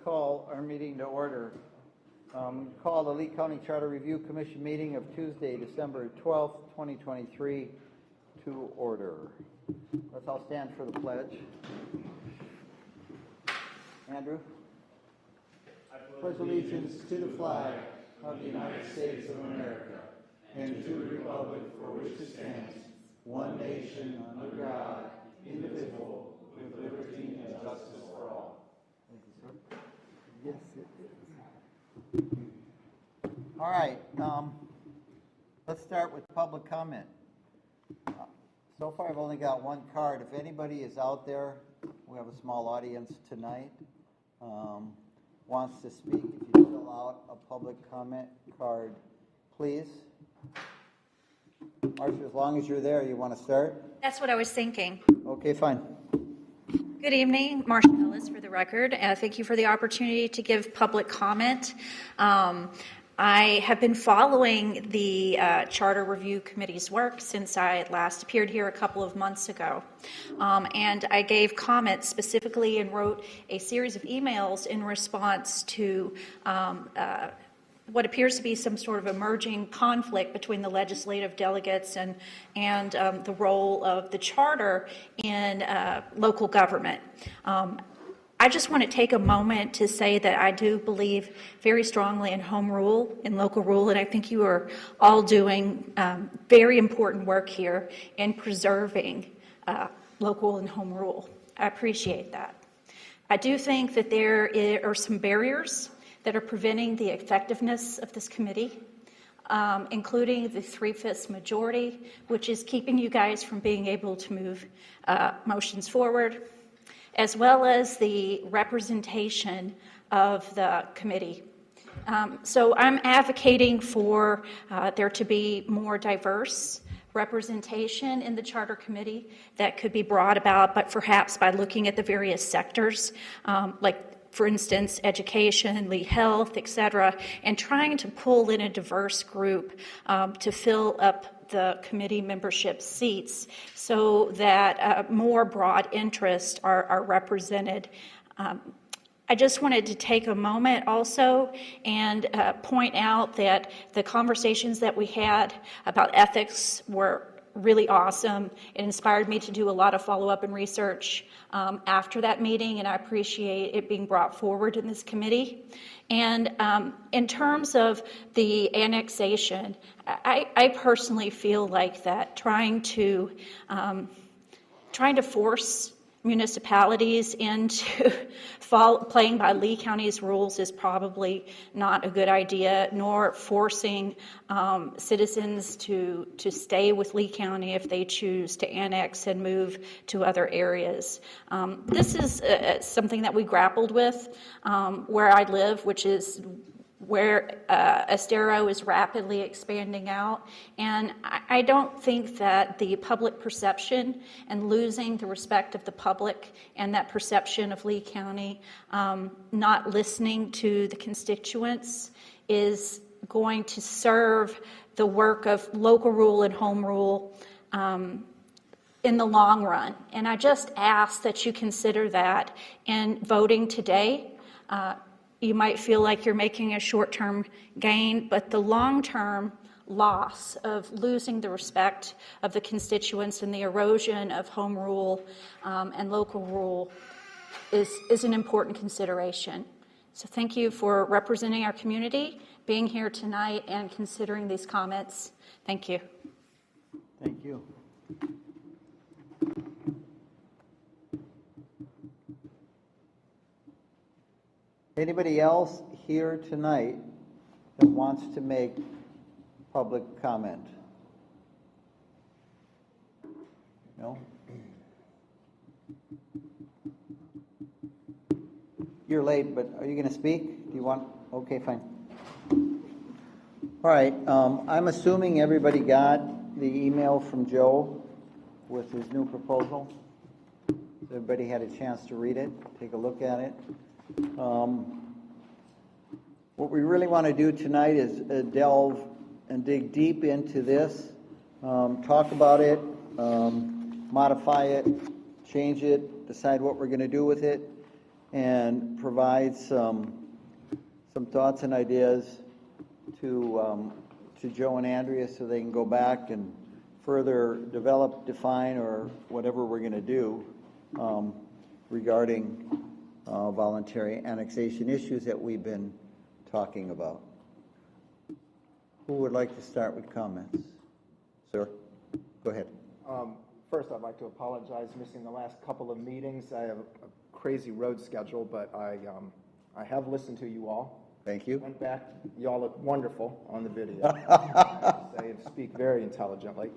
Call our meeting to order. Call the Lee County Charter Review Commission meeting of Tuesday, December 12th, 2023 to order. Let's all stand for the pledge. Andrew? I pledge allegiance to the flag of the United States of America and to the republic for which it stands, one nation under God, indivisible, with liberty and justice for all. Thank you, sir. Yes, it is. All right. Let's start with public comment. So far, I've only got one card. If anybody is out there, we have a small audience tonight, wants to speak, if you fill out a public comment card, please. Marcia, as long as you're there, you want to start? That's what I was thinking. Okay, fine. Good evening, Marcia Ellis for the record. Thank you for the opportunity to give public comment. I have been following the Charter Review Committee's work since I last appeared here a couple of months ago. And I gave comments specifically and wrote a series of emails in response to what appears to be some sort of emerging conflict between the legislative delegates and the role of the charter in local government. I just want to take a moment to say that I do believe very strongly in home rule, in local rule, and I think you are all doing very important work here in preserving local and home rule. I appreciate that. I do think that there are some barriers that are preventing the effectiveness of this committee, including the 3/5 majority, which is keeping you guys from being able to move motions forward, as well as the representation of the committee. So I'm advocating for there to be more diverse representation in the Charter Committee that could be brought about, but perhaps by looking at the various sectors, like for instance, education, health, et cetera, and trying to pull in a diverse group to fill up the committee membership seats so that more broad interests are represented. I just wanted to take a moment also and point out that the conversations that we had about ethics were really awesome. It inspired me to do a lot of follow-up and research after that meeting, and I appreciate it being brought forward in this committee. And in terms of the annexation, I personally feel like that trying to force municipalities into playing by Lee County's rules is probably not a good idea, nor forcing citizens to stay with Lee County if they choose to annex and move to other areas. This is something that we grappled with where I live, which is where Estero is rapidly expanding out. And I don't think that the public perception and losing the respect of the public and that perception of Lee County not listening to the constituents is going to serve the work of local rule and home rule in the long run. And I just ask that you consider that in voting today. You might feel like you're making a short-term gain, but the long-term loss of losing the respect of the constituents and the erosion of home rule and local rule is an important consideration. So thank you for representing our community, being here tonight, and considering these comments. Thank you. Thank you. Anybody else here tonight that wants to make public comment? No? You're late, but are you going to speak? Do you want? Okay, fine. All right. I'm assuming everybody got the email from Joe with his new proposal. Everybody had a chance to read it, take a look at it. What we really want to do tonight is delve and dig deep into this, talk about it, modify it, change it, decide what we're going to do with it. and provide some thoughts and ideas to Joe and Andrea so they can go back and further develop, define, or whatever we're going to do regarding voluntary annexation issues that we've been talking about. Who would like to start with comments? Sir, go ahead. First, I'd like to apologize missing the last couple of meetings. I have a crazy road schedule, but I have listened to you all. Thank you. Went back. Y'all look wonderful on the video. They speak very intelligently.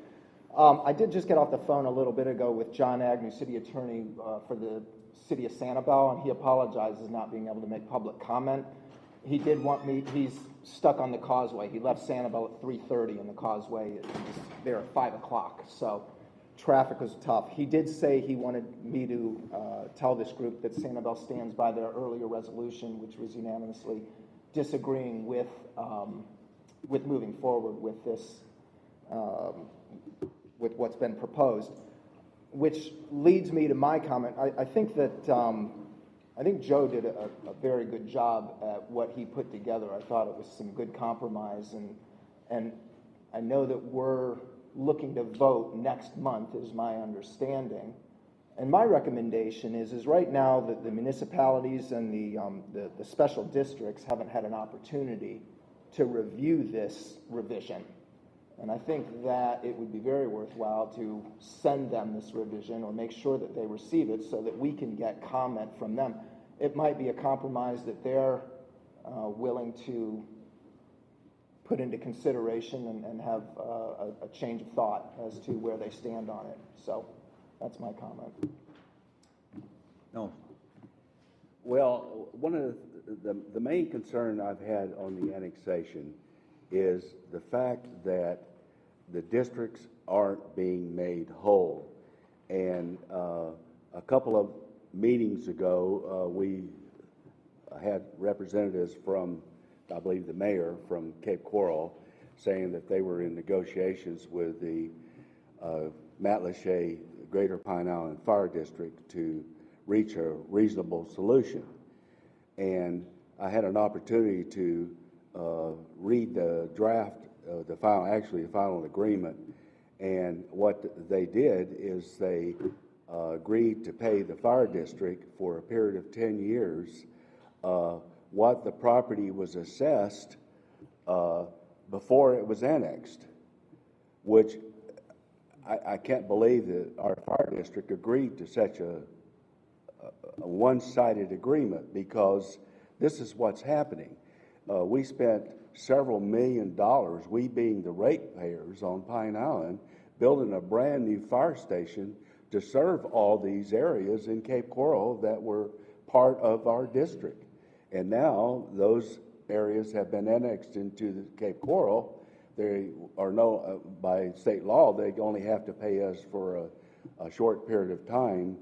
I did just get off the phone a little bit ago with John Agnew, City Attorney for the City of Sanibel, and he apologizes not being able to make public comment. He did want me, he's stuck on the causeway. He left Sanibel at 3:30 and the causeway is there at 5 o'clock. So traffic was tough. He did say he wanted me to tell this group that Sanibel stands by their earlier resolution, which was unanimously disagreeing with moving forward with this, with what's been proposed, which leads me to my comment. I think that I think Joe did a very good job at what he put together. I thought it was some good compromise, and I know that we're looking to vote next month, is my understanding. And my recommendation is right now that the municipalities and the special districts haven't had an opportunity to review this revision. And I think that it would be very worthwhile to send them this revision or make sure that they receive it so that we can get comment from them. It might be a compromise that they're willing to put into consideration and have a change of thought as to where they stand on it. So that's my comment. No. Well, one of the main concern I've had on the annexation is the fact that the districts aren't being made whole. And a couple of meetings ago, we had representatives from, I believe, the mayor from Cape Coral saying that they were in negotiations with the Matlacha Greater Pine Island Fire District to reach a reasonable solution. And I had an opportunity to read the draft, the final agreement. And what they did is they agreed to pay the fire district for a period of 10 years what the property was assessed before it was annexed, which I can't believe that our fire district agreed to such a one-sided agreement, because this is what's happening. We spent several $1 million, we being the ratepayers on Pine Island, building a brand new fire station to serve all these areas in Cape Coral that were part of our district. And now those areas have been annexed into the Cape Coral. They are by state law, they only have to pay us for a short period of time,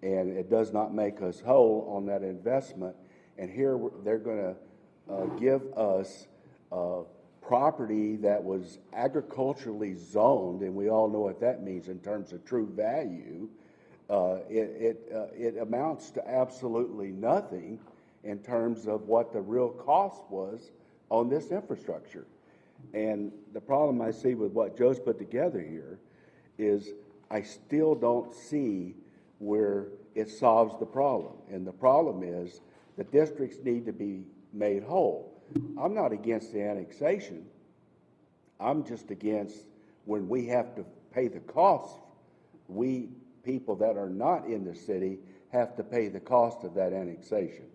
and it does not make us whole on that investment. And here they're going to give us property that was agriculturally zoned, and we all know what that means in terms of true value. It amounts to absolutely nothing in terms of what the real cost was on this infrastructure. And the problem I see with what Joe's put together here is I still don't see where it solves the problem. And the problem is the districts need to be made whole. I'm not against the annexation. I'm just against when we have to pay the costs. We people that are not in the city have to pay the cost of that annexation.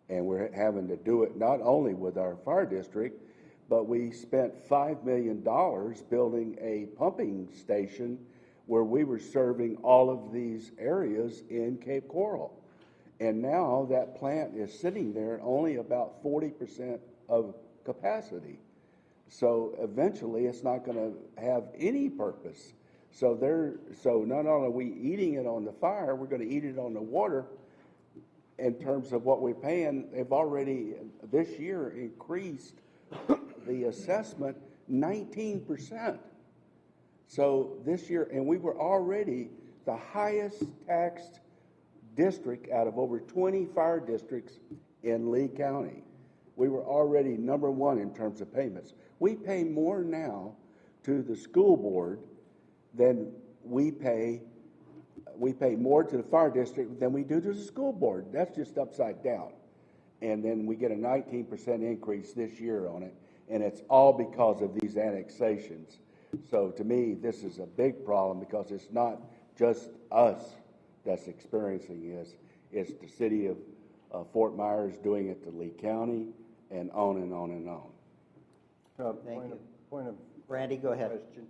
And we're having to do it not only with our fire district, but we spent $5 million building a pumping station where we were serving all of these areas in Cape Coral. And now that plant is sitting there at only about 40% of capacity. So eventually it's not going to have any purpose. So not only are we eating it on the fire, we're going to eat it on the water. In terms of what we're paying, they've already this year increased the assessment 19%. So this year, and we were already the highest taxed district out of over 20 fire districts in Lee County. We were already number one in terms of payments. We pay more now to the school board than we pay more to the fire district than we do to the school board. That's just upside down. And then we get a 19% increase this year on it, and it's all because of these annexations. So to me, this is a big problem because it's not just us that's experiencing this. It's the city of Fort Myers doing it to Lee County, and on and on and on. Thank you. Point of Randy, go ahead. question.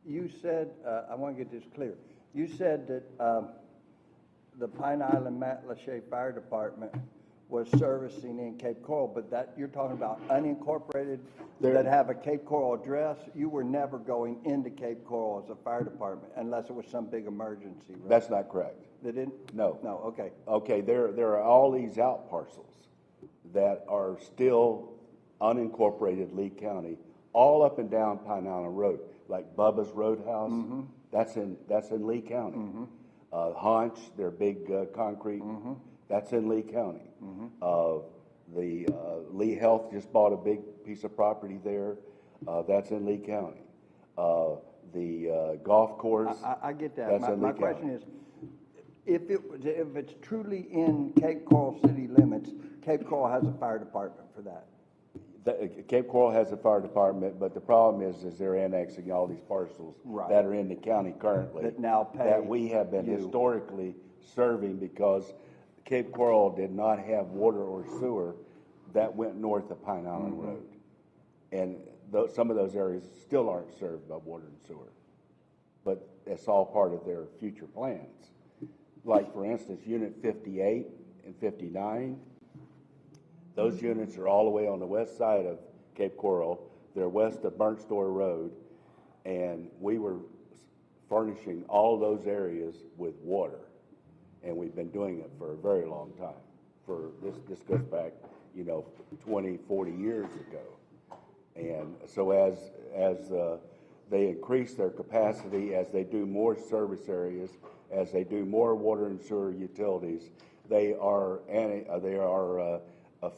You said, I want to get this clear. You said that the Pine Island Matlacha Fire Department was servicing in Cape Coral, but that you're talking about unincorporated that have a Cape Coral address. You were never going into Cape Coral as a fire department unless it was some big emergency, right? That's not correct. They didn't? No. No, okay. Okay, there are all these out parcels that are still unincorporated Lee County, all up and down Pine Island Road, like Bubba's Roadhouse. That's in Lee County. Haunch, their big concrete, that's in Lee County. The Lee Health just bought a big piece of property there. That's in Lee County. The golf course. I get that. That's in My Lee County. question is, if it's truly in Cape Coral city limits, Cape Coral has a fire department for that. Cape Coral has a fire department, but the problem is they're annexing all these parcels Right. that are in the county currently. That now pay that we have been you. historically serving because Cape Coral did not have water or sewer that went north of Pine Island Road. And some of those areas still aren't served by water and sewer. But it's all part of their future plans. Like, for instance, Unit 58 and 59, those units are all the way on the west side of Cape Coral. They're west of Burnt Store Road, and we were furnishing all those areas with water, and we've been doing it for a very long time. This goes back, 20, 40 years ago. And so as they increase their capacity, as they do more service areas, as they do more water and sewer utilities, they are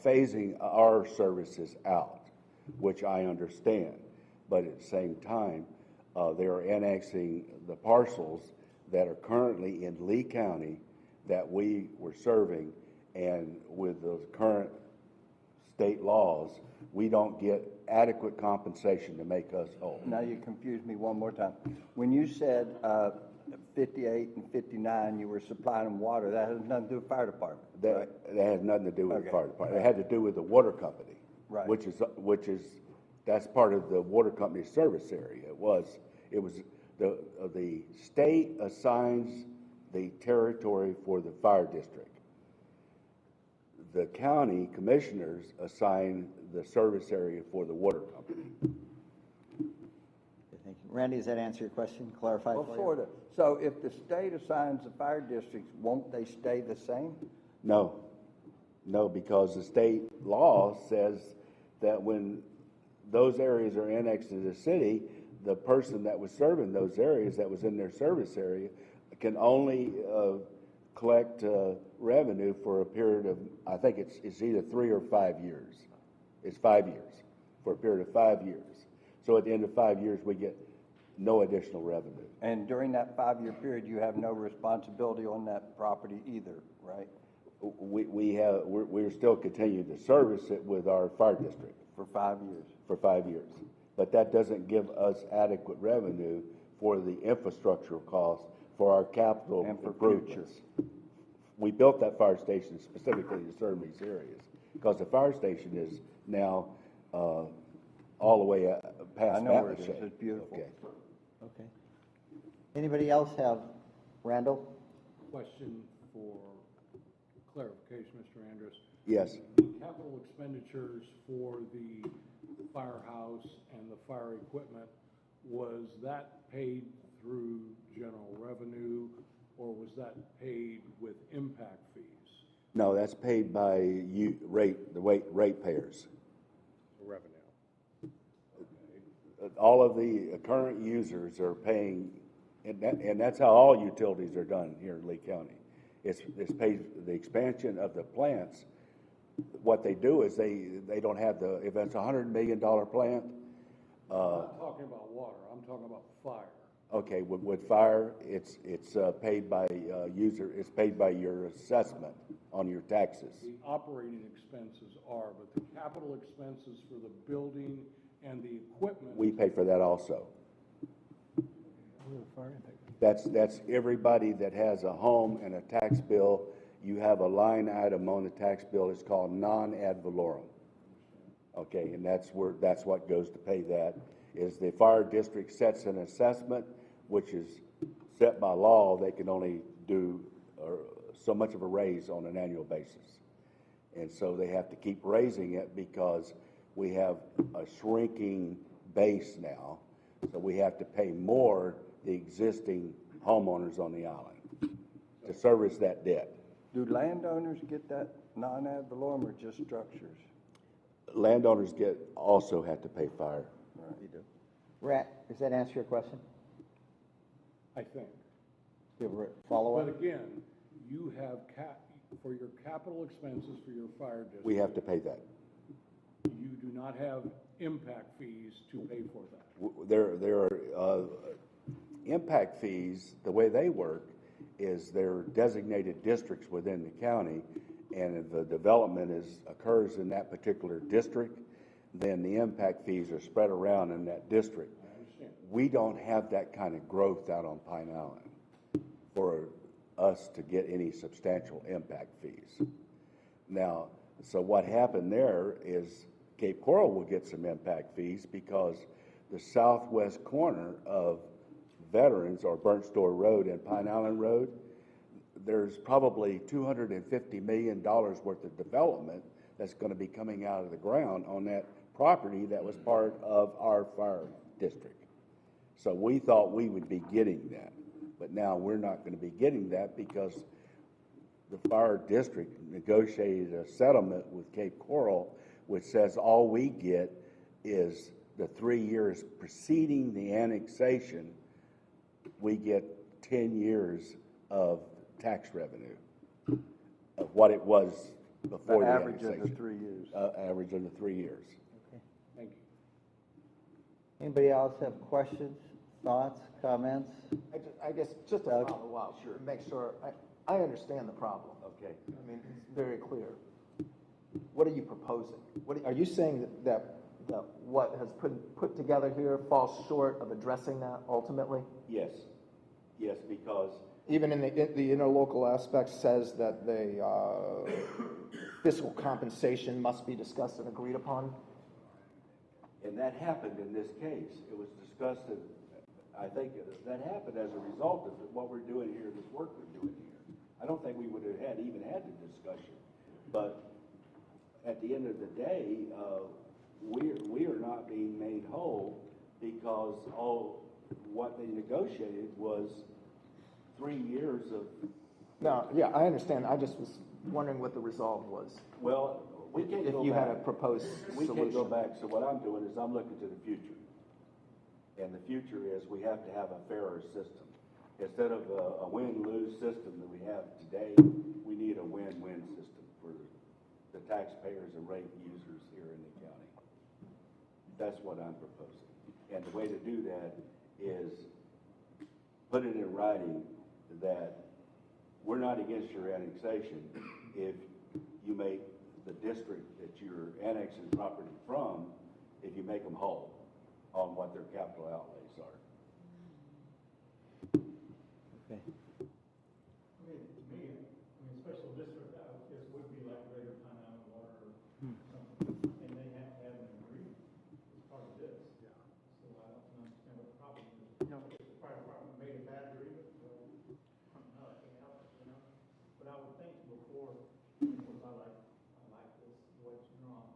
phasing our services out, which I understand. But at the same time, they are annexing the parcels that are currently in Lee County that we were serving, and with the current state laws, we don't get adequate compensation to make us whole. Now you confused me one more time. When you said 58 and 59, you were supplying them water, that has nothing to do with fire department, right? That has nothing to do with Okay. the fire department. It had to do with the water company. Right. Which is, that's part of the water company's service area. It was the state assigns the territory for the fire district. The county commissioners assign the service area for the water company. Thank you. Randy, does that answer your question? Clarify Well, for you? sort of. So if the state assigns the fire districts, won't they stay the same? No, because the state law says that when those areas are annexed to the city, the person that was serving those areas, that was in their service area, can only collect revenue for a period of, I think it's either 3 or 5 years. It's 5 years, for a period of 5 years. So at the end of 5 years, we get no additional revenue. And during that 5-year period, you have no responsibility on that property either, right? We're still continuing to service it with our fire district. For 5 years. For 5 years. But that doesn't give us adequate revenue for the infrastructural costs for our capital And for improvements. We built that fire station specifically to serve these areas, because the fire station is now all the way past I know where it is. Matlacha. It's beautiful. Okay. Okay. Anybody else have, Randall? Question for clarification, Mr. Andrus. Yes. The capital expenditures for the firehouse and the fire equipment, was that paid through general revenue, or was that paid with impact fees? No, that's paid by ratepayers. Revenue. All of the current users are paying, and that's how all utilities are done here in Lee County. It's paid, the expansion of the plants. What they do is they don't have if it's $100 million plant, I'm not talking about water, I'm talking about fire. okay, with fire, it's paid by it's paid by your assessment on your taxes. The operating expenses are, but the capital expenses for the building and the equipment. We pay for that also. That's everybody that has a home and a tax bill. You have a line item on the tax bill. It's called non-ad valorem. Okay, and that's what goes to pay that. Is the fire district sets an assessment, which is set by law. They can only do so much of a raise on an annual basis, and so they have to keep raising it because we have a shrinking base now. So we have to pay more the existing homeowners on the island to service that debt. Do landowners get that non-ad valorem or just structures? Landowners also have to pay fire. You do. Rat, does that answer your question? I think. Do you have a follow-up? But again, you have for your capital expenses for your fire district. We have to pay that. You do not have impact fees to pay for that. There are impact fees. The way they work is they're designated districts within the county, and if the development occurs in that particular district, then the impact fees are spread around in that district. I understand. We don't have that kind of growth out on Pine Island for us to get any substantial impact fees. Now, so what happened there is Cape Coral will get some impact fees because the southwest corner of Veterans or Burnt Store Road and Pine Island Road, there's probably $250 million worth of development that's going to be coming out of the ground on that property that was part of our fire district. So we thought we would be getting that, but now we're not going to be getting that because the fire district negotiated a settlement with Cape Coral, which says all we get is the 3 years preceding the annexation. We get 10 years of tax revenue of what it was before the Average annexation. of the 3 years. Average of the 3 years. Thank you. Anybody else have questions, thoughts, comments? I guess just to follow up, make sure, I understand the problem. Okay. I mean, it's very clear. What are you proposing? Are you saying that what has put together here falls short of addressing that ultimately? Yes, because Even in the interlocal aspect says that the fiscal compensation must be discussed and agreed upon? and that happened in this case. It was discussed, and I think that happened as a result of what we're doing here, this work we're doing here. I don't think we would have even had the discussion, but at the end of the day, we are not being made whole because what they negotiated was 3 years of. No, yeah, I understand. I just was wondering what the resolve was. Well, we can't If go you back. had a proposed We can't go solution. back, so what I'm doing is I'm looking to the future. And the future is we have to have a fairer system. Instead of a win-lose system that we have today, we need a win-win system for the taxpayers and rate users here in the county. That's what I'm proposing. And the way to do that is put it in writing that we're not against your annexation if you make the district that you're annexing property from, if you make them whole on what their capital outlays are. Okay. Special district, I guess, would be like Greater Pine Island Water or something, and they have to have an agreement as part of this. Yeah. So I don't understand what the problem is. If the fire department made a bad agreement, well, no, I can't help it, But I would think before, because I like this, what you're on.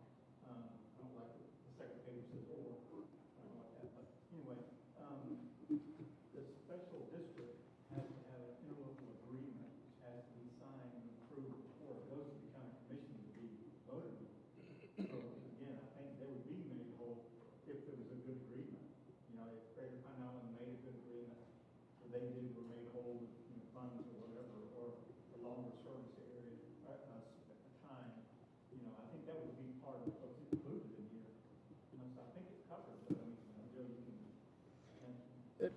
I don't like the secretary says, or, I don't like that, but anyway, the special district has to have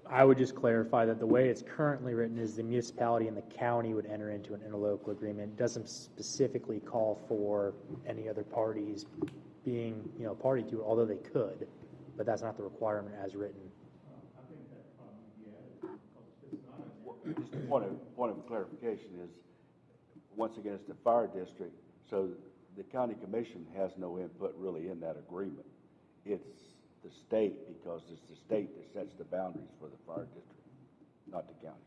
I would just clarify that the way it's currently written is the municipality and the county would enter into an interlocal agreement. It doesn't specifically call for any other parties being, party to it, although they could, but that's not the requirement as written. Just a point of clarification is, once again, it's the fire district, so the county commission has no input really in that agreement. It's the state, because it's the state that sets the boundaries for the fire district, not the county.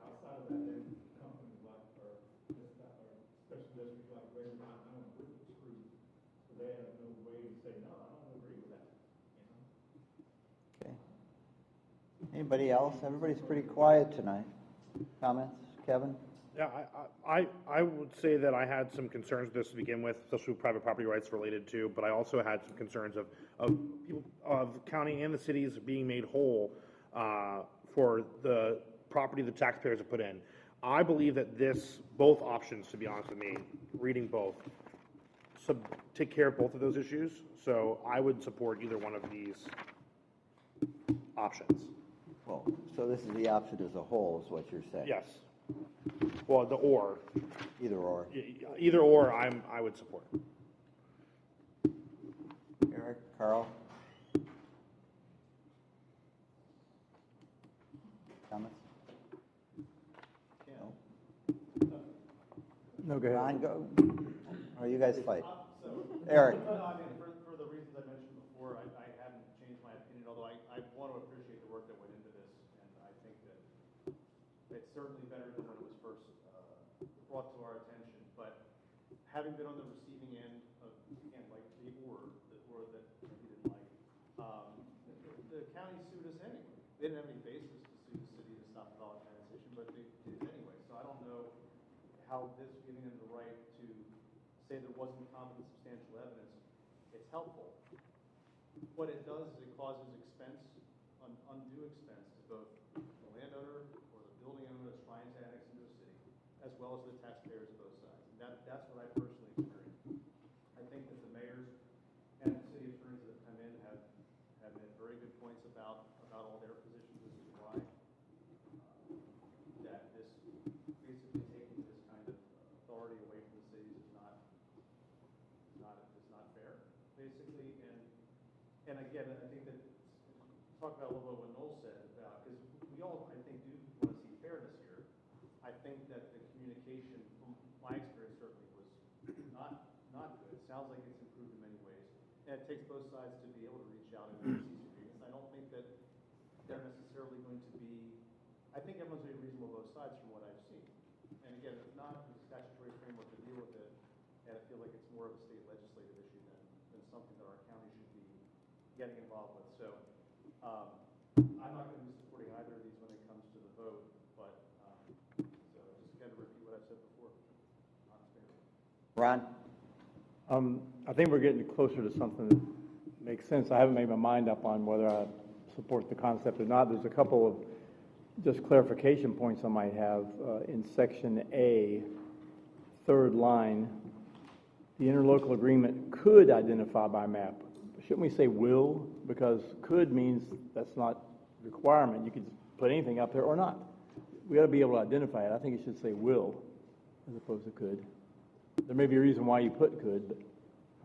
Outside of that, then companies like, or special districts like Greater Pine Island would exclude, so they have no way to say, no, I don't agree with that, Okay. Anybody else? Everybody's pretty quiet tonight. Comments? Kevin? Yeah, I would say that I had some concerns with this to begin with, especially with private property rights related to, but I also had some concerns of people, of the county and the cities being made whole for the property the taxpayers have put in. I believe that both options, to be honest with me, reading both, take care of both of those issues. So I would support either one of these options. Well, so this is the option as a whole, is what you're saying? Yes. Well, the or. Either or. Either or, I would support. Eric, Carl? Comments? No, go ahead. Ron, go. Or you guys fight? Eric? No, I mean, for the reasons I mentioned before, I haven't changed my opinion, although I want to appreciate the work that went into this, and I think that it's certainly better than when it was first brought to our attention. But having been on the receiving end of, again, like the or that he didn't like, the county sued us anyway. They didn't have any basis to sue the city to stop the dog annexation, but they did anyway. So I don't know how this giving them the right to say there wasn't competent substantial evidence, it's helpful. What it does is it causes expense, undue expense to both the landowner or the building owner that's trying to annex into a city, as well as the taxpayers of both sides. And that's what I personally experienced. I think that the mayors and the city attorneys that have come in have made very good points about all their positions as to why that this basically taking this kind of authority away from the cities is not fair, basically. And again, I think that talk about a little bit what Noel said about, because we all, I think, do want to see fairness here. I think that the communication, from my experience, certainly was not good. It sounds like it's improved in many ways, and it takes both sides to be able to reach out and make these agreements. I don't think that they're necessarily going to be. I think everyone's very reasonable both sides from what I've seen. And again, if not, there's a statutory framework to deal with it, and I feel like it's more of a state legislative issue than something that our county should be getting involved with. So I'm not going to be supporting either of these when it comes to the vote, but so just again to repeat what I've said before. Not in favor. Ron? I think we're getting closer to something that makes sense. I haven't made my mind up on whether I support the concept or not. There's a couple of just clarification points I might have. In section A, third line, the interlocal agreement could identify by map. Shouldn't we say will? Because could means that's not a requirement. You could put anything up there or not. We ought to be able to identify it. I think it should say will as opposed to could. There may be a reason why you put could, but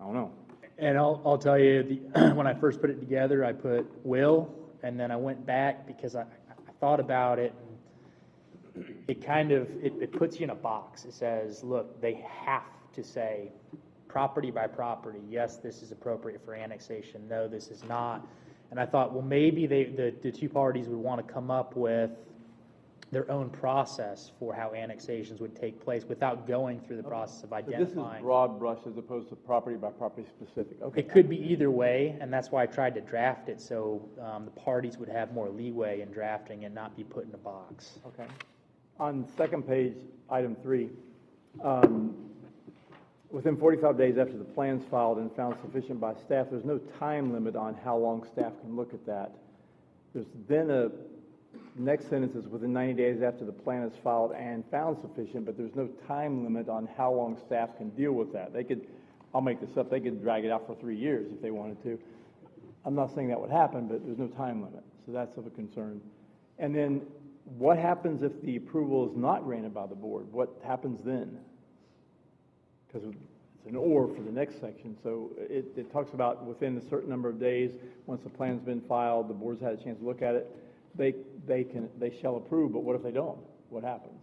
I don't know. And I'll tell you, when I first put it together, I put will, and then I went back because I thought about it. And it kind of, it puts you in a box. It says, look, they have to say property by property. Yes, this is appropriate for annexation. No, this is not. And I thought, well, maybe the two parties would want to come up with their own process for how annexations would take place without going through the process of So identifying. this is broad brush as opposed to property by property specific. Okay. It could be either way, and that's why I tried to draft it so the parties would have more leeway in drafting and not be put in a box. Okay. On second page, item 3, within 45 days after the plan's filed and found sufficient by staff, there's no time limit on how long staff can look at that. There's then a next sentence is within 90 days after the plan is filed and found sufficient, but there's no time limit on how long staff can deal with that. They could, I'll make this up, they could drag it out for 3 years if they wanted to. I'm not saying that would happen, but there's no time limit, so that's of a concern. And then, what happens if the approval is not granted by the board? What happens then? Because it's an or for the next section, so it talks about within a certain number of days, once the plan's been filed, the board's had a chance to look at it, they shall approve, but what if they don't? What happens?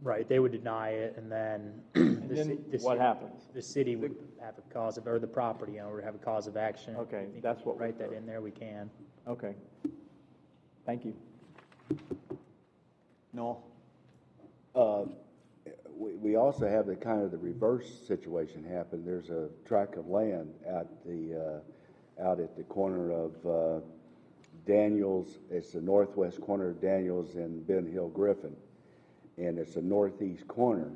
Right, they would deny it, and then. And then what happens? The city would have a cause of, or the property owner would have a cause of action. Okay, If you that's what we- Write that in there, we can. Okay. Thank you. Noel? We also have the kind of the reverse situation happen. There's a tract of land out at the corner of Daniels. It's the northwest corner of Daniels and Ben Hill Griffin, and it's the northeast corner.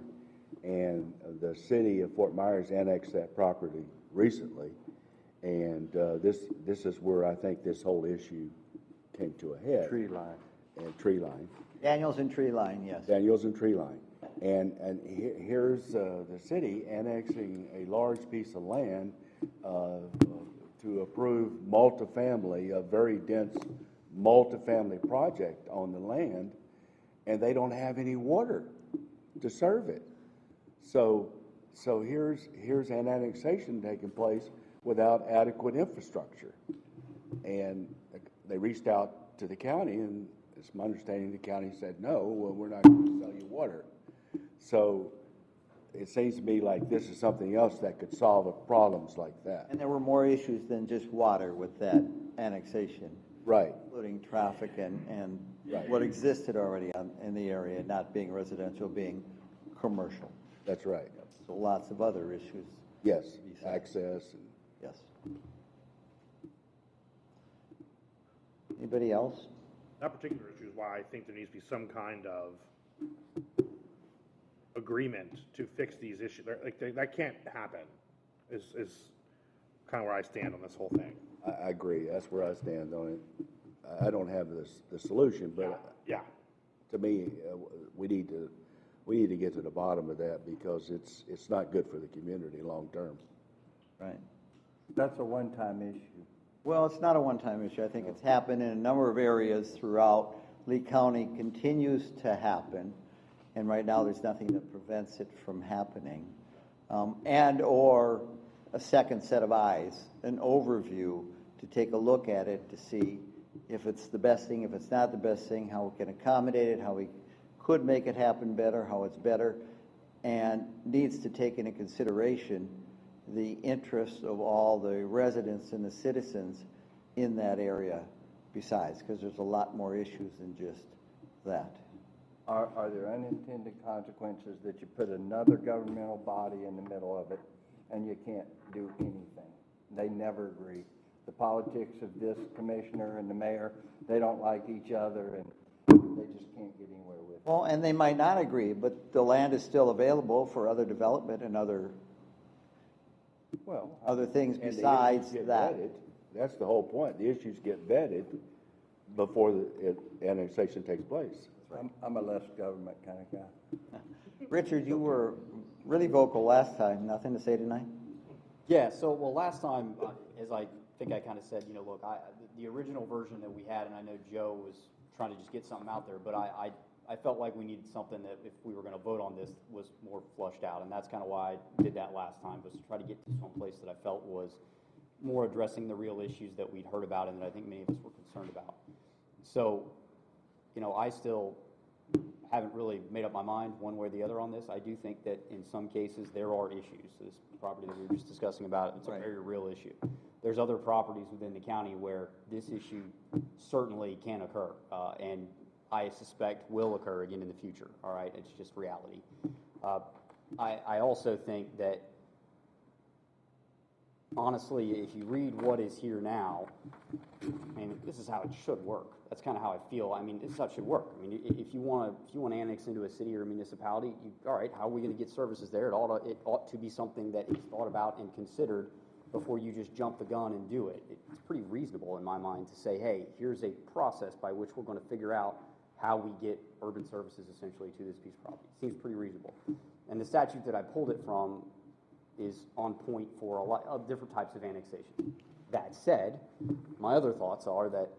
And the city of Fort Myers annexed that property recently, and this is where I think this whole issue came to a head. Tree line. And tree line. Daniels and Tree Line, yes. Daniels and tree line. And here's the city annexing a large piece of land to approve multifamily, a very dense multifamily project on the land, and they don't have any water to serve it. So here's an annexation taking place without adequate infrastructure. And they reached out to the county, and it's my understanding the county said, no, well, we're not going to sell you water. So it seems to me like this is something else that could solve problems like that. And there were more issues than just water with that annexation. Right. Including traffic and Right. what existed already in the area, not being residential, being commercial. That's right. So lots of other issues. Yes, access. And Yes. Anybody else? That particular issue is why I think there needs to be some kind of agreement to fix these issues. Like, that can't happen, is kind of where I stand on this whole thing. I agree. That's where I stand on it. I don't have the solution, but Yeah. to me, we need to get to the bottom of that because it's not good for the community long term. Right. That's a one-time issue. Well, it's not a one-time issue. I think it's happened in a number of areas throughout Lee County, continues to happen, and right now there's nothing that prevents it from happening. And/or a second set of eyes, an overview to take a look at it to see if it's the best thing, if it's not the best thing, how we can accommodate it, how we could make it happen better, how it's better, and needs to take into consideration the interests of all the residents and the citizens in that area besides, because there's a lot more issues than just that. Are there unintended consequences that you put another governmental body in the middle of it and you can't do anything? They never agree. The politics of this commissioner and the mayor, they don't like each other and they just can't get anywhere with it. Well, and they might not agree, but the land is still available for other development and other things And the besides issues get that. vetted. That's the whole point. The issues get vetted before the annexation takes place. I'm a less government kind of guy. Richard, you were really vocal last time. Nothing to say tonight? Yeah, so, well, last time, as I think I kind of said, look, the original version that we had, and I know Joe was trying to just get something out there, but I felt like we needed something that if we were going to vote on this was more flushed out, and that's kind of why I did that last time, was to try to get to some place that I felt was more addressing the real issues that we'd heard about and that I think many of us were concerned about. So, I still haven't really made up my mind one way or the other on this. I do think that in some cases there are issues. This property that we were just discussing about, it's a very real issue. There's other properties within the county where this issue certainly can occur, and I suspect will occur again in the future, all right? It's just reality. I also think that, honestly, if you read what is here now, I mean, this is how it should work. That's kind of how I feel. I mean, this is how it should work. I mean, if you want to annex into a city or a municipality, all right, how are we going to get services there? It ought to be something that is thought about and considered before you just jump the gun and do it. It's pretty reasonable in my mind to say, hey, here's a process by which we're going to figure out how we get urban services essentially to this piece of property. Seems pretty reasonable. And the statute that I pulled it from is on point for a lot of different types of annexation. That said, my other thoughts are that,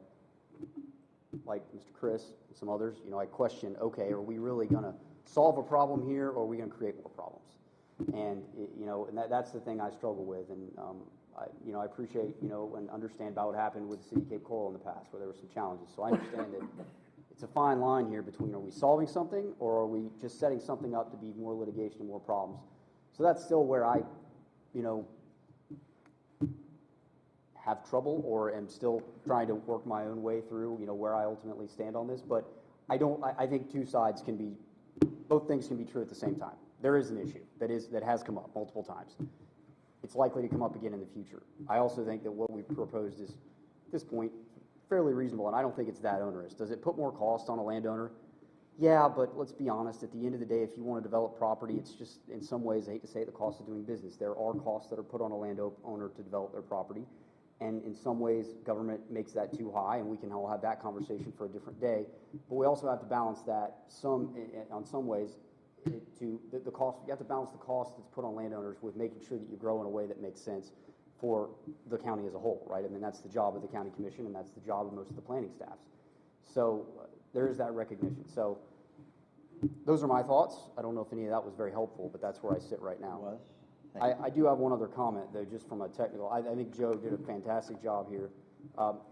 like Mr. Chris and some others, I question, okay, are we really going to solve a problem here, or are we going to create more problems? And, and that's the thing I struggle with. And, I appreciate, and understand about what happened with the city of Cape Coral in the past, where there were some challenges. So I understand that it's a fine line here between, are we solving something, or are we just setting something up to be more litigation and more problems? So that's still where I, have trouble, or am still trying to work my own way through, where I ultimately stand on this. But I think both things can be true at the same time. There is an issue that has come up multiple times. It's likely to come up again in the future. I also think that what we've proposed is, at this point, fairly reasonable, and I don't think it's that onerous. Does it put more cost on a landowner? Yeah, but let's be honest, at the end of the day, if you want to develop property, it's just, in some ways, I hate to say it, the cost of doing business. There are costs that are put on a landowner to develop their property, and in some ways, government makes that too high, and we can all have that conversation for a different day. But we also have to balance that on some ways, the cost. You have to balance the cost that's put on landowners with making sure that you grow in a way that makes sense for the county as a whole, right? I mean, that's the job of the county commission, and that's the job of most of the planning staffs. So there is that recognition. So those are my thoughts. I don't know if any of that was very helpful, but that's where I sit right now. I do have one other comment, though, just from a technical. I think Joe did a fantastic job here.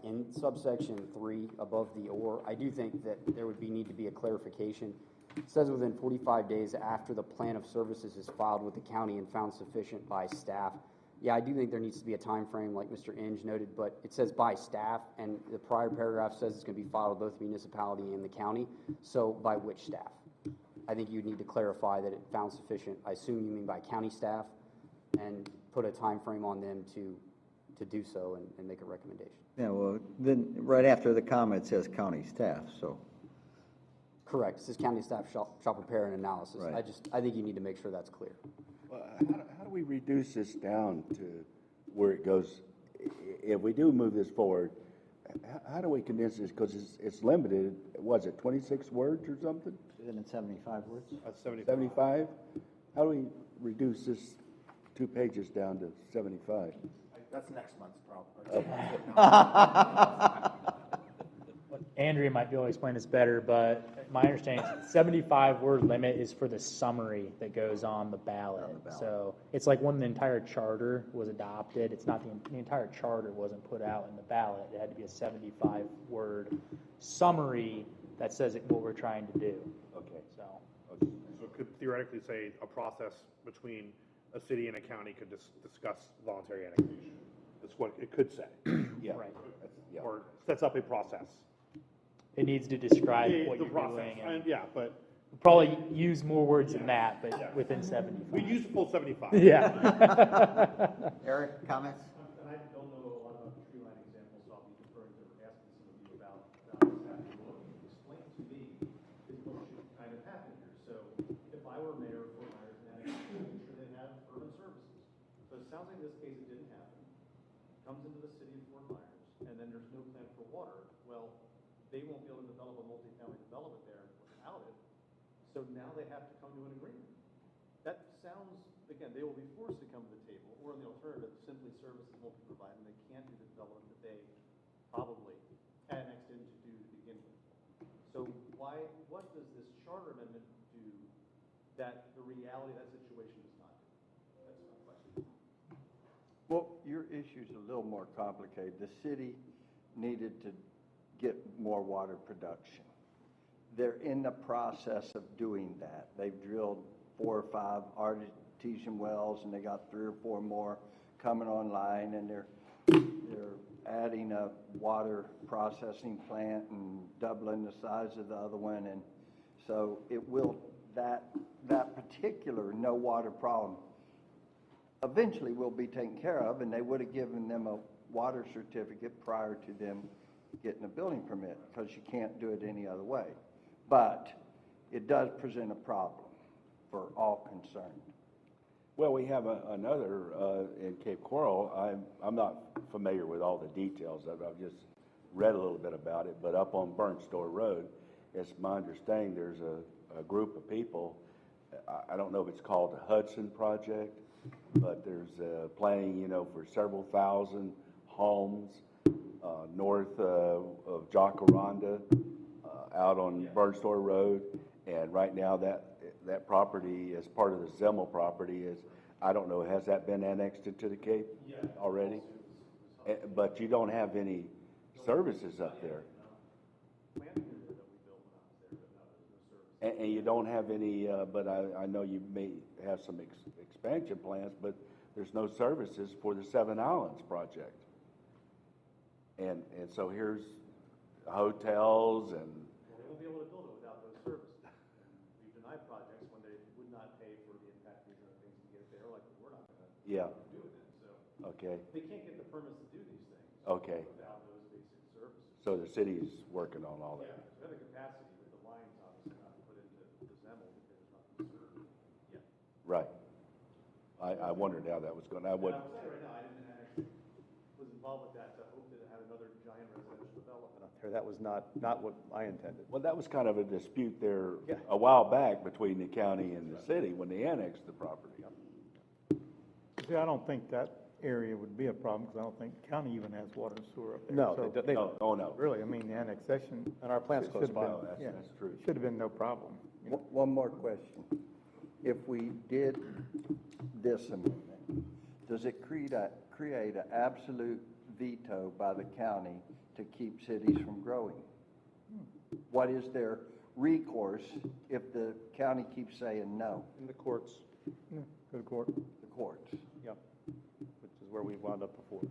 In subsection 3, above the or, I do think that there would need to be a clarification. It says within 45 days after the plan of services is filed with the county and found sufficient by staff. Yeah, I do think there needs to be a time frame, like Mr. Inge noted, but it says by staff, and the prior paragraph says it's going to be filed with both the municipality and the county. So by which staff? I think you need to clarify that it found sufficient. I assume you mean by county staff, and put a time frame on them to do so and make a recommendation. Yeah, well, then right after the comment it says county staff, so. Correct. It says county staff shall prepare an analysis. Right. I think you need to make sure that's clear. Well, how do we reduce this down to where it goes? If we do move this forward, how do we condense this? Because it's limited. Was it 26 words or something? Isn't it 75 words? 75? How do we reduce this 2 pages down to 75? That's next month's problem. Andrea might be able to explain this better, but my understanding is 75-word limit is for the summary that goes on the ballot. So it's like when the entire charter was adopted, it's not the entire charter wasn't put out in the ballot. It had to be a 75-word summary that says what we're trying to do. Okay. So So it could theoretically say a process between a city and a county could discuss voluntary annexation. That's what it could say. Yeah. Right. Yeah. Or sets up a process. it needs to describe what The you're process, doing. And yeah, but probably use more words than that, but within 75. we use the full 75. Yeah. Eric, comments? And I don't know a lot about the tree line example, so I'll be deferring to asking some of you about what's happening. What you explained to me is what should kind of happen here. So if I were mayor of Fort Myers, and I'm sure they have urban services. So it sounds like in this case it didn't happen. Comes into the city of Fort Myers, and then there's no plan for water. Well, they won't be able to develop a multifamily development there without it. So now they have to come to an agreement. That sounds, again, they will be forced to come to the table, or in the alternative, simply services won't be provided, and they can't do the development that they probably annexed in to do to begin with. So what does this charter amendment do that the reality of that situation does not do? That's my question. Well, your issue's a little more complicated. The city needed to get more water production. They're in the process of doing that. They've drilled 4 or 5 artesian wells, and they got 3 or 4 more coming online, and they're adding a water processing plant and doubling the size of the other one, and so it will, that particular no water problem eventually will be taken care of, and they would have given them a water certificate prior to them getting a building permit, because you can't do it any other way. But it does present a problem for all concerned. Well, we have another in Cape Coral. I'm not familiar with all the details of it. I've just read a little bit about it. But up on Burnt Store Road, it's my understanding there's a group of people. I don't know if it's called the Hudson Project, but there's planning, for several thousand homes, north of Jacaranda, out on Burnstore Road. And right now, that property is part of the Zimmel property is, I don't know, has that been annexed into the Cape already? But you don't have any services up there. And you don't have any, but I know you may have some expansion plans, but there's no services for the Seven Islands project. And so here's hotels and. Well, they won't be able to build it without those services. We've denied projects when they would not pay for the impact fees and other things to get it there, like we're not gonna do it then, so. Okay, They can't get the permits to do these things. Okay. Without those basic services. so the city's working on all Yeah, that. we have the capacity, but the lines obviously not to put into the Zemel because there's nothing to serve yet. Right. I wondered how that was going, I And would, I will say right now, I didn't actually, was involved with that to hope that it had another giant residential development up there. That was not what I intended. well, that was kind of a dispute there Yeah. a while back between the county and the city when they annexed the property. See, I don't think that area would be a problem, because I don't think the county even has water and sewer up there. No, So, they No, oh, no. really, I mean, the annexation. And our plant's close should have by. been- No, that's- yeah, that's true. Should have been no problem. you know. One more question. If we did this amendment, does it create an absolute veto by the county to keep cities from growing? What is their recourse if the county keeps saying no? In the courts, Yeah, go to court. The courts. yep, which is where we wound up before.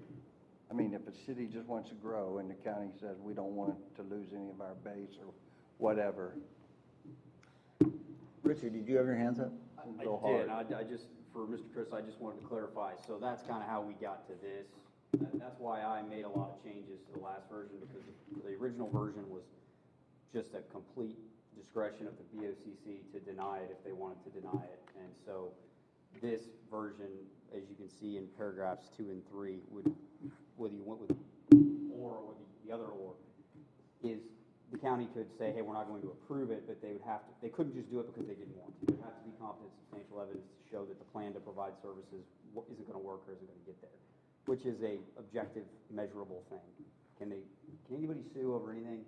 I mean, if a city just wants to grow and the county says we don't want to lose any of our base or whatever. Richard, did you have your hands up? I did, I just, for Mr. Chris, I just wanted to clarify, so that's kind of how we got to this. That's why I made a lot of changes to the last version, because the original version was just a complete discretion of the BOCC to deny it if they wanted to deny it. And so this version, as you can see in paragraphs 2 and 3, would, whether you went with or the other or, is the county could say, hey, we're not going to approve it, but they would have to, they couldn't just do it because they didn't want to. There would have to be competent, substantial evidence to show that the plan to provide services isn't going to work or isn't going to get there, which is a objective, measurable thing. Can anybody sue over anything?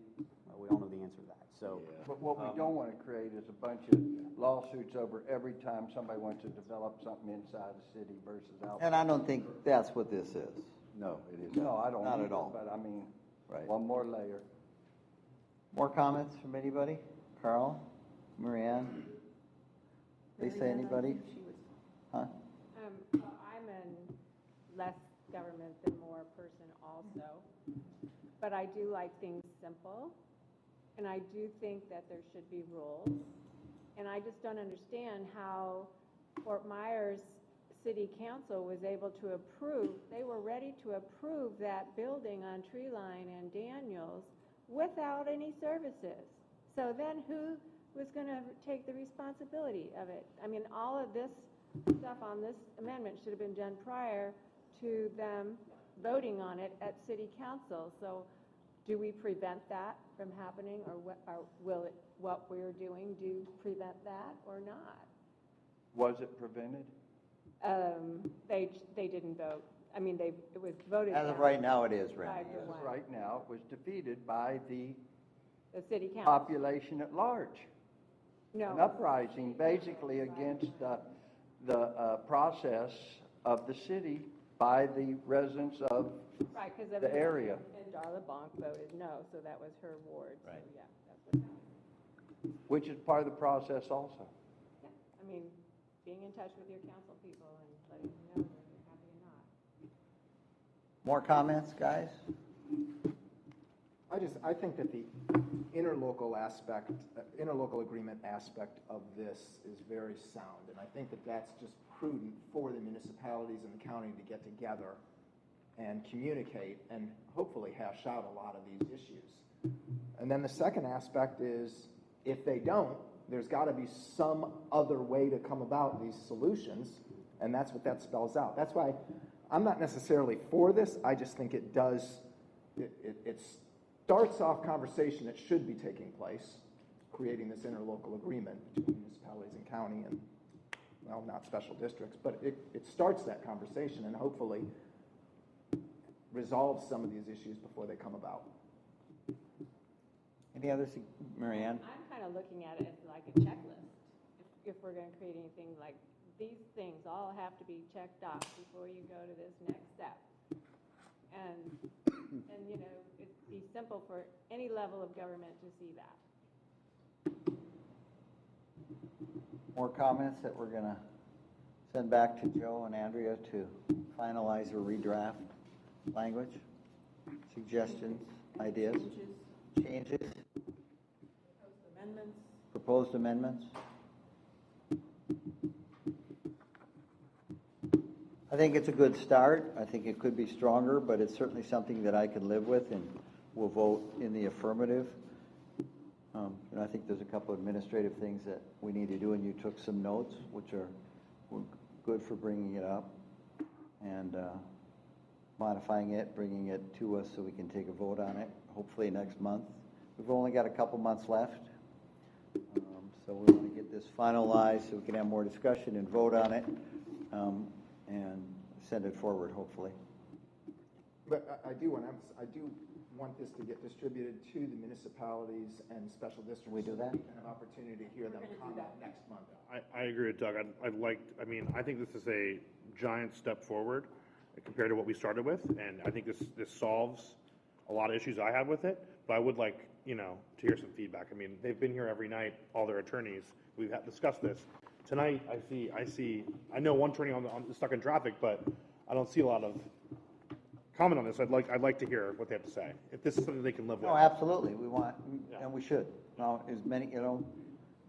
We all know the answer to that, so. But what we don't want to create is a bunch of lawsuits over every time somebody wants to develop something inside the city versus outside. And I don't think that's what this is. No, it isn't. No, I don't Not at either, all. but I mean, Right. one more layer. More comments from anybody? Carl? Marianne? Lisa, anybody? Huh? I'm a less government than more person also, but I do like things simple, and I do think that there should be rules. And I just don't understand how Fort Myers City Council was able to approve, they were ready to approve that building on Treeline and Daniels without any services. So then who was going to take the responsibility of it? I mean, all of this stuff on this amendment should have been done prior to them voting on it at City Council. So do we prevent that from happening, or will it, what we're doing do prevent that or not? Was it prevented? They didn't vote. I mean, it was voted As of down right now, it is, Randy. 5-1. Right now, it was defeated by the The city council. population at large. An No, uprising basically against the process of the city by the residents of right, because the area. And Darla Bonk voted no, so that was her ward. So, Right. yeah, that's what happened. which is part of the process also. Yeah, I mean, being in touch with your council people and letting them know whether you're happy or not. More comments, guys? I think that the interlocal agreement aspect of this is very sound, and I think that that's just prudent for the municipalities and the county to get together and communicate and hopefully hash out a lot of these issues. And then the second aspect is, if they don't, there's got to be some other way to come about these solutions, and that's what that spells out. That's why I'm not necessarily for this. I just think it does, it starts off conversation that should be taking place, creating this interlocal agreement between municipalities and county and, well, not special districts, but it starts that conversation, and hopefully resolve some of these issues before they come about. Any others, Mary Ann? I'm kind of looking at it as like a checklist. If we're going to create anything, like these things all have to be checked off before you go to this next step. And you know, it'd be simple for any level of government to see that. More comments that we're gonna send back to Joe and Andrea to finalize or redraft language? Suggestions, ideas? Changes? Proposed amendments? I think it's a good start. I think it could be stronger, but it's certainly something that I can live with, and will vote in the affirmative. And I think there's a couple administrative things that we need to do, and you took some notes, which were good for bringing it up and modifying it, bringing it to us so we can take a vote on it, hopefully next month. We've only got a couple months left, so we want to get this finalized so we can have more discussion and vote on it, and send it forward, hopefully. But I do want this to get distributed to the municipalities and special districts. We do that? So we can have opportunity to hear them comment next month. I agree with Doug. I think this is a giant step forward compared to what we started with, and I think this solves a lot of issues I had with it, but I would like, to hear some feedback. I mean, they've been here every night, all their attorneys, we've discussed this. Tonight, I know one attorney on stuck in traffic, but I don't see a lot of comment on this. I'd like to hear what they have to say, if this is something they can live with. No, absolutely, we want, and we should. Now, as many,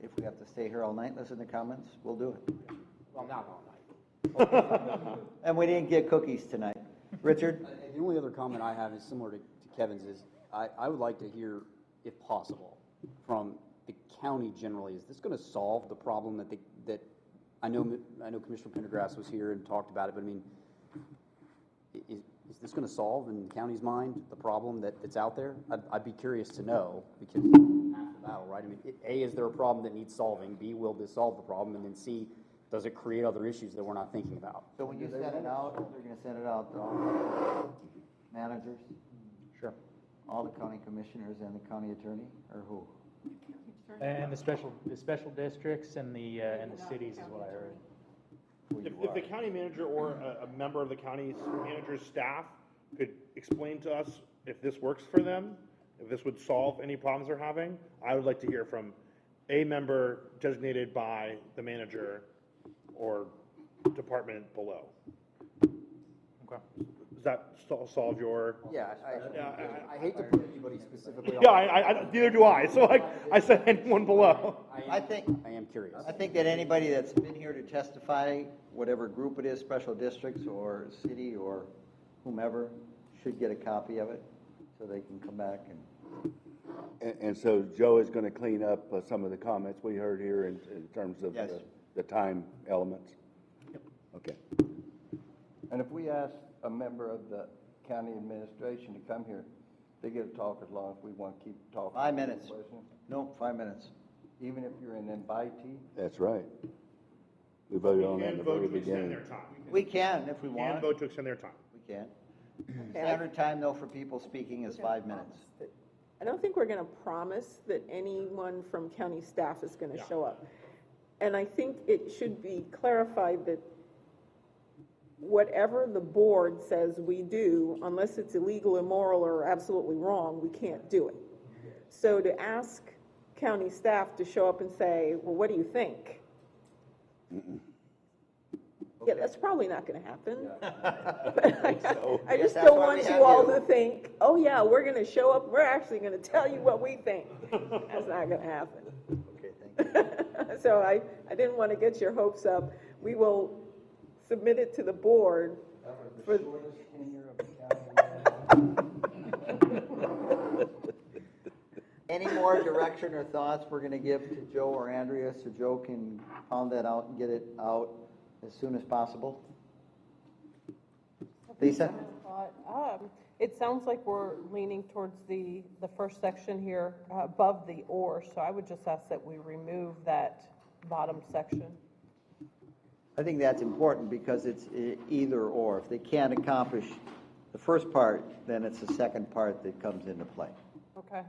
if we have to stay here all night, listen to comments, we'll do it. Well, not all night. And we didn't get cookies tonight. Richard? The only other comment I have is similar to Kevin's, is I would like to hear, if possible, from the county generally. Is this going to solve the problem that I know Commissioner Pendergrass was here and talked about it, but I mean, is this going to solve, in the county's mind, the problem that's out there? I'd be curious to know, because half the battle, right? I mean, A, is there a problem that needs solving? B, will this solve the problem? And then C, does it create other issues that we're not thinking about? So when you send it out, they're going to send it out to all the managers? Sure. All the county commissioners and the county attorney, or who? And the special districts and the cities is what I heard. If the county manager or a member of the county manager's staff could explain to us if this works for them, if this would solve any problems they're having, I would like to hear from a member designated by the manager or department below. Okay. Does that solve your? Yeah, I hate to put anybody specifically on. Yeah, neither do I. So I said anyone below. I am curious. I think that anybody that's been here to testify, whatever group it is, special districts or city or whomever, should get a copy of it so they can come back And so Joe is going to clean up some of the comments we heard here in terms of Yes. the time elements? Yep. Okay. And if we ask a member of the county administration to come here, they get to talk as long as we want to keep talking. 5 minutes. Questions? No, 5 minutes. Even if you're an invitee? That's right. We voted on that in the very Extend beginning. their time. We can if we And want. vote to extend their time. We can. Standard time, though, for people speaking is 5 minutes. I don't think we're going to promise that anyone from county staff is going to show up. And I think it should be clarified that whatever the board says we do, unless it's illegal, immoral, or absolutely wrong, we can't do it. So to ask county staff to show up and say, well, what do you think? Yeah, that's probably not going to happen. But I just Yes, don't that's why want we you have all you. to think, oh yeah, we're going to show up, we're actually going to tell you what we think. That's not going to happen. Okay, thank you. So I didn't want to get your hopes up. We will submit it to the board. For Any more direction or thoughts we're going to give to Joe or Andrea so Joe can pound that out and get it out as soon as possible? Lisa? It sounds like we're leaning towards the first section here above the or, so I would just ask that we remove that bottom section. I think that's important because it's either or. If they can't accomplish the first part, then it's the second part that comes into play, Okay.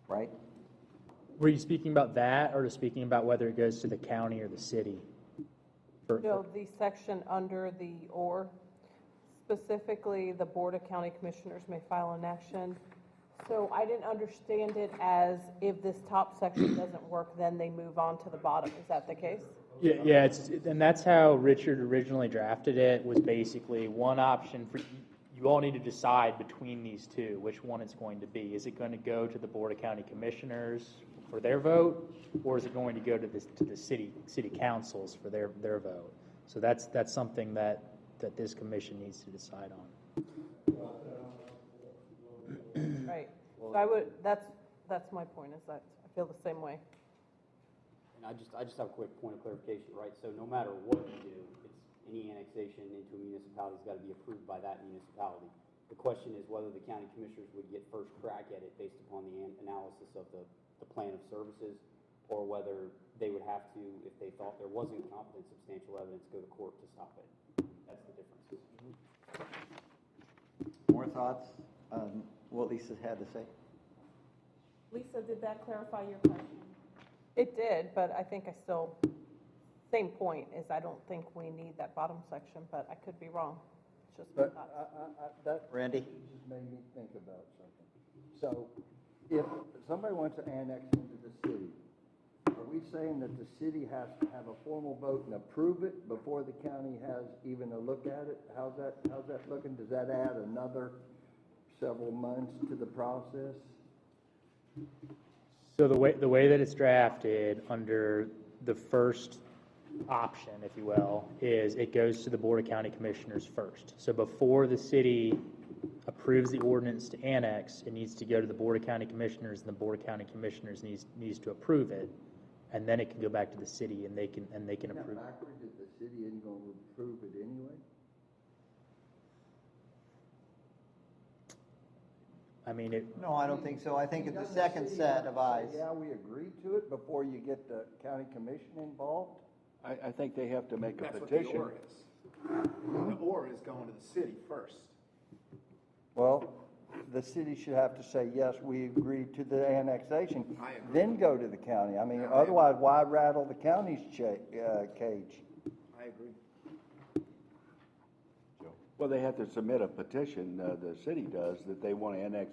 right? Were you speaking about that, or just speaking about whether it goes to the county or the city? No, the section under the or, specifically, the Board of County Commissioners may file an action. So I didn't understand it as if this top section doesn't work, then they move on to the bottom. Is that the case? Yeah, and that's how Richard originally drafted it, was basically one option for, you all need to decide between these two, which one it's going to be. Is it going to go to the Board of County Commissioners for their vote, or is it going to go to the city councils for their vote? So that's something that this commission needs to decide on. Right. So I would, that's my point, is that I feel the same way. And I just have a quick point of clarification, right? So no matter what you do, it's any annexation into a municipality's got to be approved by that municipality. The question is whether the county commissioners would get first crack at it based upon the analysis of the plan of services, or whether they would have to, if they thought there wasn't competent substantial evidence, go to court to stop it. That's the difference. More thoughts on what Lisa had to say? Lisa, did that clarify your question? It did, but I think I still, same point, is I don't think we need that bottom section, but I could be wrong. It's just my But thoughts. that Randy? just made me think about something. So if somebody wants to annex into the city, are we saying that the city has to have a formal vote and approve it before the county has even a look at it? How's that looking? Does that add another several months to the process? So the way that it's drafted under the first option, if you will, is it goes to the Board of County Commissioners first. So before the city approves the ordinance to annex, it needs to go to the Board of County Commissioners, and the Board of County Commissioners needs to approve it, and then it can go back to the city, and they can approve it. Backwards, if the city isn't going to approve it anyway? I mean, No, I don't think so. I think it's the second set of eyes. Yeah, we agree to it before you get the county commission involved? I think they have to make a That's what the petition. or is. The or is going to the city first. Well, the city should have to say, yes, we agree to the annexation, I agree. then go to the county. I mean, otherwise, why rattle the county's cage? I agree. Well, they have to submit a petition, the city does, that they want to annex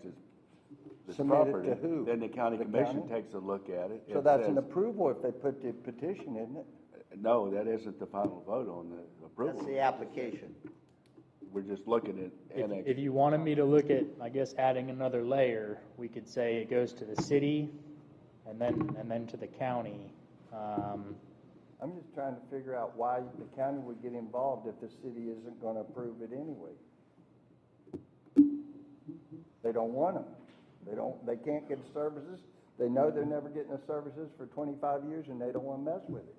this Submit it property. to who? Then the county The commission county? takes a look at it. So It that's an says- approval if they put the petition, isn't it? No, that isn't the final vote on the approval. That's the application. We're just looking at annex. if you wanted me to look at, I guess, adding another layer, we could say it goes to the city and then to the county. I'm just trying to figure out why the county would get involved if the city isn't going to approve it anyway. They don't want them. They can't get the services. They know they're never getting the services for 25 years and they don't want to mess with it.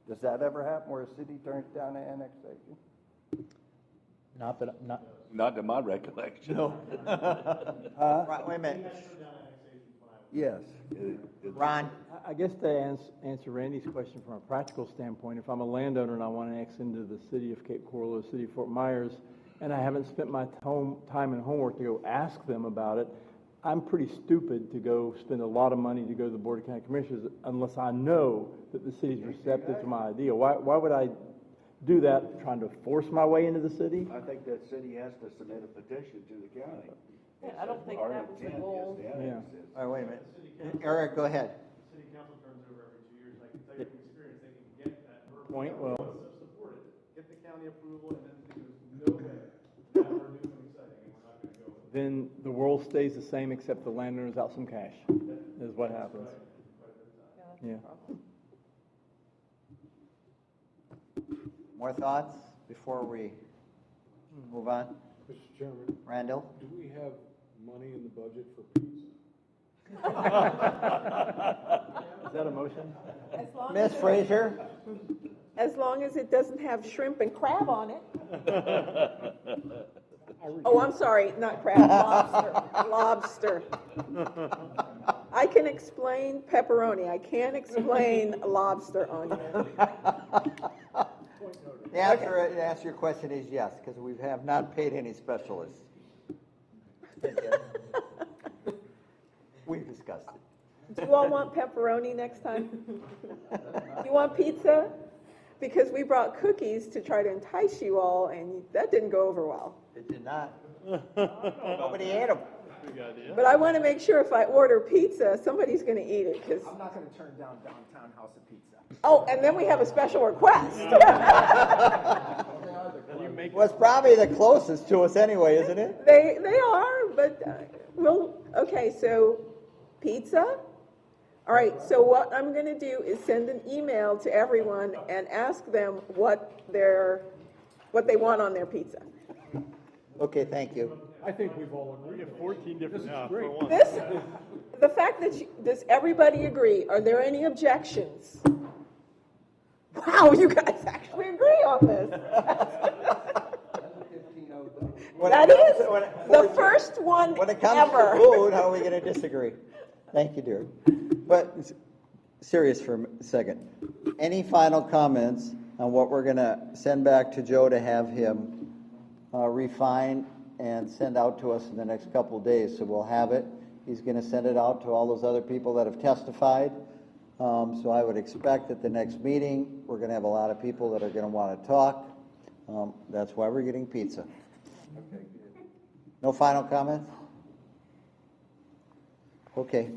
Does that ever happen where a city turns down an annexation? Not to my recollection. No. Right, wait a minute. Yes. Ron? I guess to answer Randy's question from a practical standpoint, if I'm a landowner and I want to annex into the city of Cape Coral or the city of Fort Myers, and I haven't spent my time and homework to go ask them about it, I'm pretty stupid to go spend a lot of money to go to the Board of County Commissioners unless I know that the city's receptive to my idea. Why would I do that, trying to force my way into the city? I think that city has to submit a petition to the county. Yeah, I don't think Our that was the intent is goal. to annex this. All right, wait a minute. Eric, go ahead. City council turns over every 2 years, and I can tell you from experience, they can get that verbal. Point well. Support it, get the county approval, and then there's no way, now we're doing something exciting, and we're not gonna go with it. Then the world stays the same except the landowner's out some cash, is what happens. Yeah. More thoughts before we move on? Mr. Chairman, Randall? do we have money in the budget for pizza? Is that a motion? Ms. Frazier? As long as it doesn't have shrimp and crab on it. Oh, I'm sorry, not crab, lobster. I can explain pepperoni, I can't explain lobster onion. The answer to your question is yes, because we have not paid any specialists. We've discussed it. Do you all want pepperoni next time? You want pizza? Because we brought cookies to try to entice you all, and that didn't go over well. It did not. Nobody ate them. But I want to make sure if I order pizza, somebody's going to eat it, because, I'm not gonna turn down Downtown House of Pizza. oh, and then we have a special request. Well, it's probably the closest to us anyway, isn't it? They are, but, okay, so pizza? All right, so what I'm going to do is send an email to everyone and ask them what they want on their pizza. Okay, thank you. I think we've all agreed. We have 14 different. This is great. The fact that does everybody agree? Are there any objections? Wow, you guys actually agree on this. That is the first one When it comes ever. to food, how are we going to disagree? Thank you, dear. But serious for a second. Any final comments on what we're going to send back to Joe to have him refine and send out to us in the next couple of days? So we'll have it. He's going to send it out to all those other people that have testified. So I would expect at the next meeting, we're going to have a lot of people that are going to want to talk. That's why we're getting pizza. No final comments? Okay,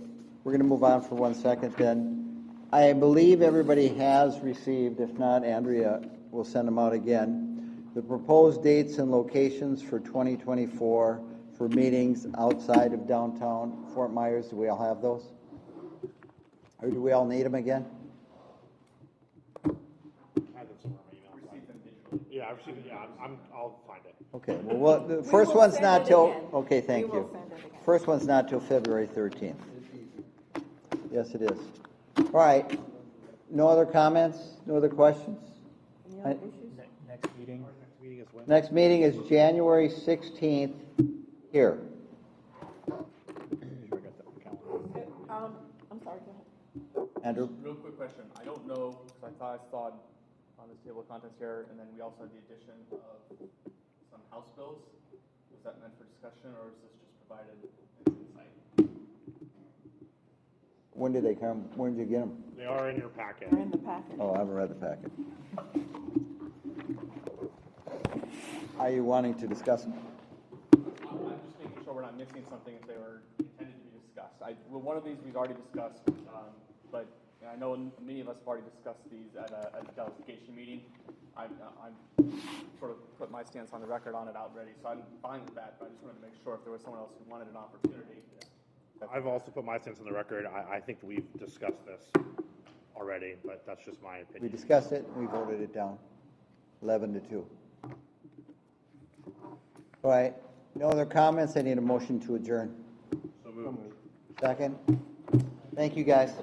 we're going to move on for 1 second then. I believe everybody has received, if not, Andrea will send them out again, the proposed dates and locations for 2024 for meetings outside of downtown Fort Myers. Do we all have those? Or do we all need them again? Yeah, I've received it, yeah, I'll find it. Okay, well, the first one's not till, okay, thank you. First one's not till February 13th. Yes, it is. All right, no other comments, no other questions? Next meeting. Next meeting is January 16th here. I'm sorry, go ahead. Andrew? Real quick question. I don't know, because I saw it on this table of contents here, and then we also had the addition of some House bills. Was that meant for discussion, or is this just provided as insight? When did they come? When did you get them? They are in your packet. They're in the packet. Oh, I haven't read the packet. Are you wanting to discuss them? I'm just making sure we're not missing something if they were intended to be discussed. Well, one of these we've already discussed, but I know many of us have already discussed these at a delegation meeting. I'm sort of put my stance on the record on it already, so I'm fine with that, but I just wanted to make sure if there was someone else who wanted an opportunity. I've also put my stance on the record. I think we've discussed this already, but that's just my opinion. We discussed it, and we voted it down, 11-2. All right, no other comments? I need a motion to adjourn. So moved. Second? Thank you, guys.